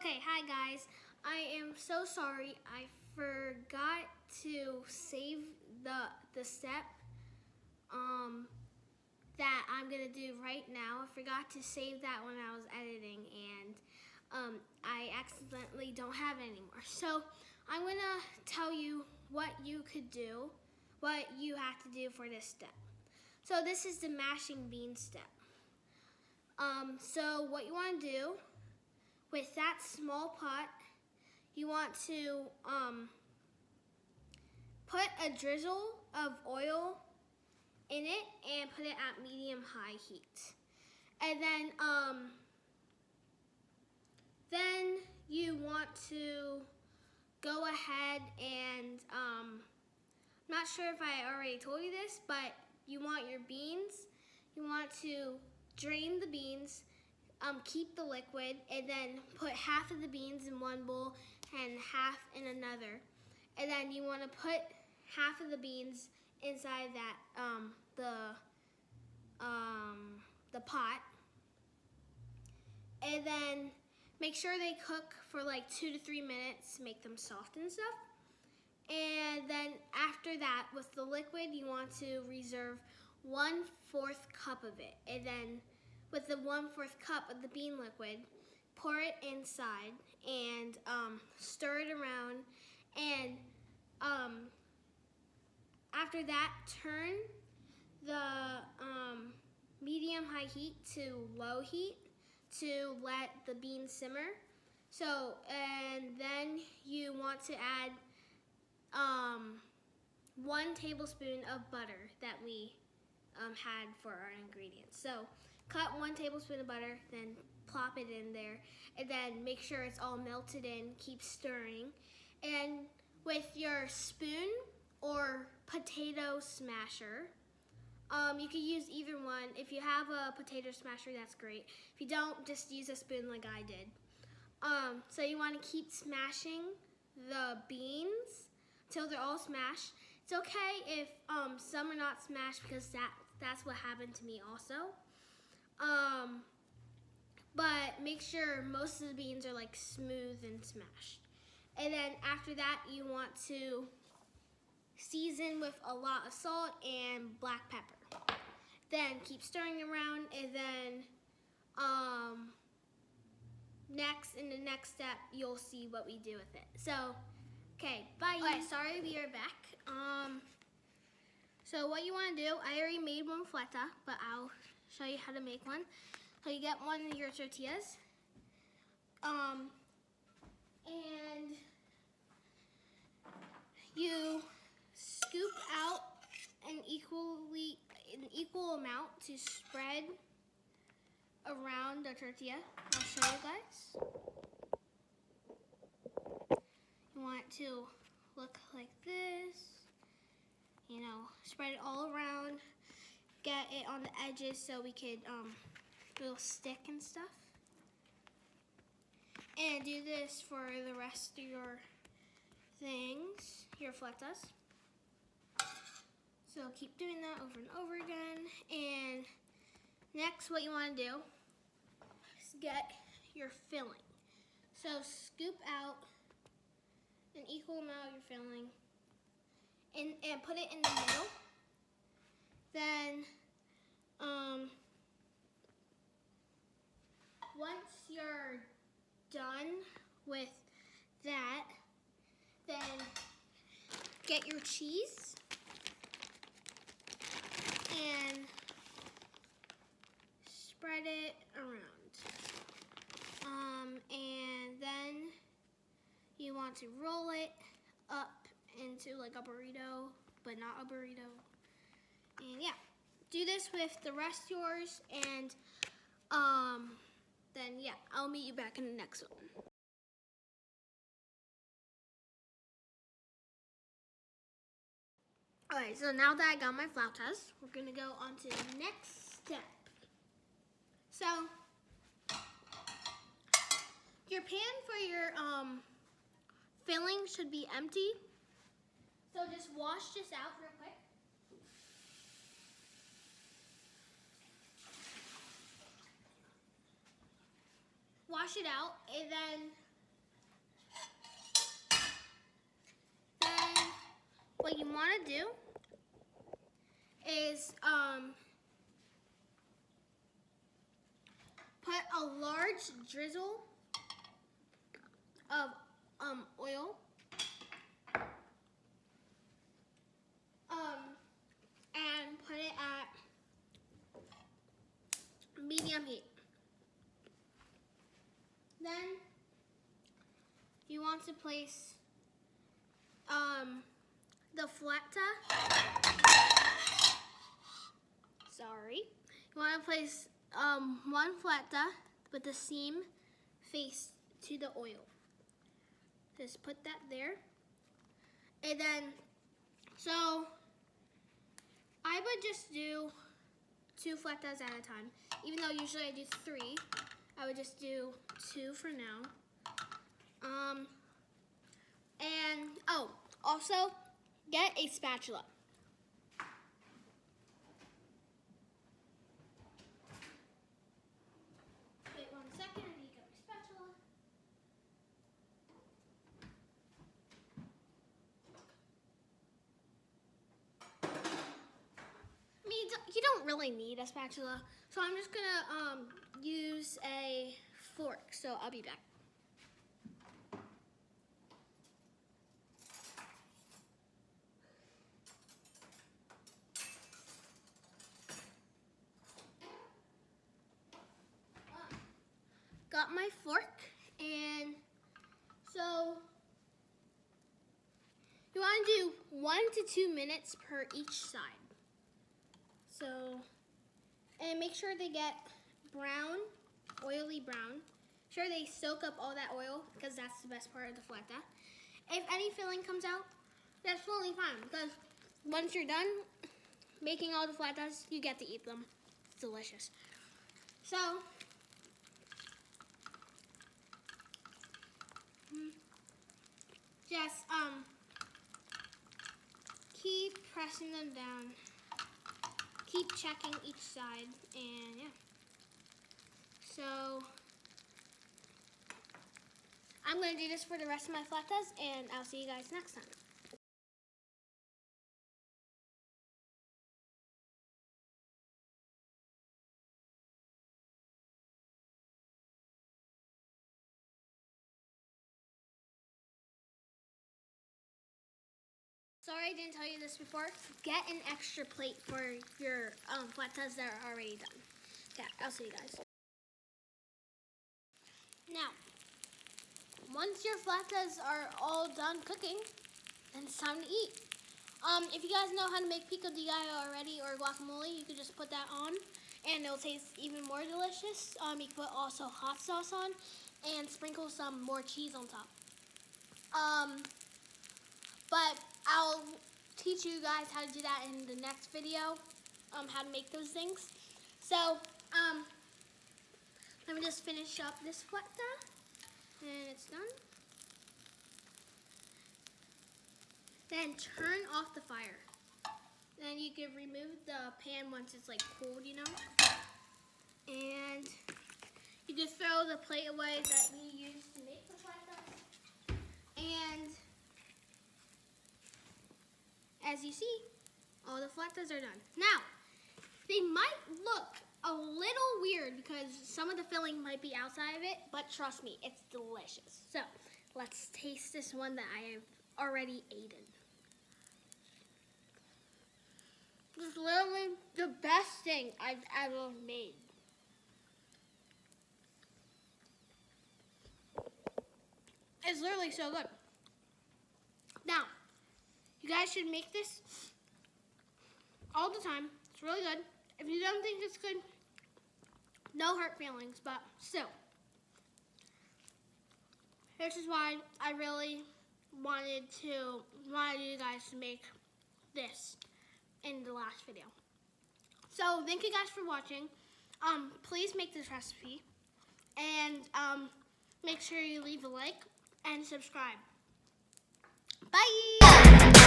Okay, hi guys. I am so sorry. I forgot to save the step that I'm gonna do right now. I forgot to save that when I was editing, and I accidentally don't have it anymore. So I'm gonna tell you what you could do, what you have to do for this step. So this is the mashing bean step. So what you want to do with that small pot, you want to put a drizzle of oil in it and put it at medium-high heat. And then you want to go ahead and, I'm not sure if I already told you this, but you want your beans, you want to drain the beans, keep the liquid, and then put half of the beans in one bowl and half in another. And then you want to put half of the beans inside that the pot, and then make sure they cook for like 2 to 3 minutes, make them soft and stuff. And then after that, with the liquid, you want to reserve 1/4 cup of it, and then with the 1/4 cup of the bean liquid, pour it inside and stir it around. And after that, turn the medium-high heat to low heat to let the beans simmer. So, and then you want to add 1 tablespoon of butter that we had for our ingredients. So cut 1 tablespoon of butter, then plop it in there, and then make sure it's all melted in, keep stirring. And with your spoon or potato smasher, you can use either one. If you have a potato smasher, that's great. If you don't, just use a spoon like I did. So you want to keep smashing the beans till they're all smashed. It's okay if some are not smashed, because that's what happened to me also. But make sure most of the beans are like smooth and smashed. And then after that, you want to season with a lot of salt and black pepper. Then keep stirring around, and then in the next step, you'll see what we do with it. So, okay, bye. Okay, sorry, we are back. So what you want to do, I already made one flauta, but I'll show you how to make one. So you get one of your tortillas, and you scoop out an equal amount to spread around the tortilla. I'll show you guys. You want it to look like this. You know, spread it all around. Get it on the edges so we could it'll stick and stuff. And do this for the rest of your things, your flautas. So keep doing that over and over again. And next, what you want to do is get your filling. So scoop out an equal amount of your filling and put it in the middle. Then once you're done with that, then get your cheese and spread it around. And then you want to roll it up into like a burrito, but not a burrito. And yeah, do this with the rest of yours, and then yeah, I'll meet you back in the next one. Alright, so now that I got my flautas, we're gonna go on to the next step. So your pan for your filling should be empty. So just wash this out real quick. Wash it out, and then what you want to do is put a large drizzle of oil and put it at medium heat. Then you want to place the flauta. Sorry. You want to place one flauta with the seam face to the oil. Just put that there. And then, so I would just do 2 flautas at a time. Even though usually I do 3, I would just do 2 for now. And, oh, also, get a spatula. Wait 1 second, I need to get my spatula. I mean, you don't really need a spatula, so I'm just gonna use a fork, so I'll be back. Got my fork, and so you want to do 1 to 2 minutes per each side. So, and make sure they get brown, oily brown. Sure they soak up all that oil, because that's the best part of the flauta. If any filling comes out, that's totally fine, because once you're done making all the flautas, you get to eat them. It's delicious. So, just keep pressing them down. Keep checking each side, and yeah. So I'm gonna do this for the rest of my flautas, and I'll see you guys next time. Sorry I didn't tell you this before. Get an extra plate for your flautas that are already done. Yeah, I'll see you guys. Now, once your flautas are all done cooking, then it's time to eat. If you guys know how to make pico de gallo already or guacamole, you could just put that on and it'll taste even more delicious. You can put also hot sauce on and sprinkle some more cheese on top. But I'll teach you guys how to do that in the next video, how to make those things. So, let me just finish up this flauta, and it's done. Then turn off the fire. Then you can remove the pan once it's like cooled, you know. And you can throw the plate away that you used to make the flauta. And as you see, all the flautas are done. Now, they might look a little weird because some of the filling might be outside of it, but trust me, it's delicious. So, let's taste this one that I have already eaten. This is literally the best thing I've ever made. It's literally so good. Now, you guys should make this all the time. It's really good. If you don't think it's good, no hurt feelings, but still. This is why I really wanted you guys to make this in the last video. So thank you guys for watching. Please make this recipe and make sure you leave a like and subscribe. Bye!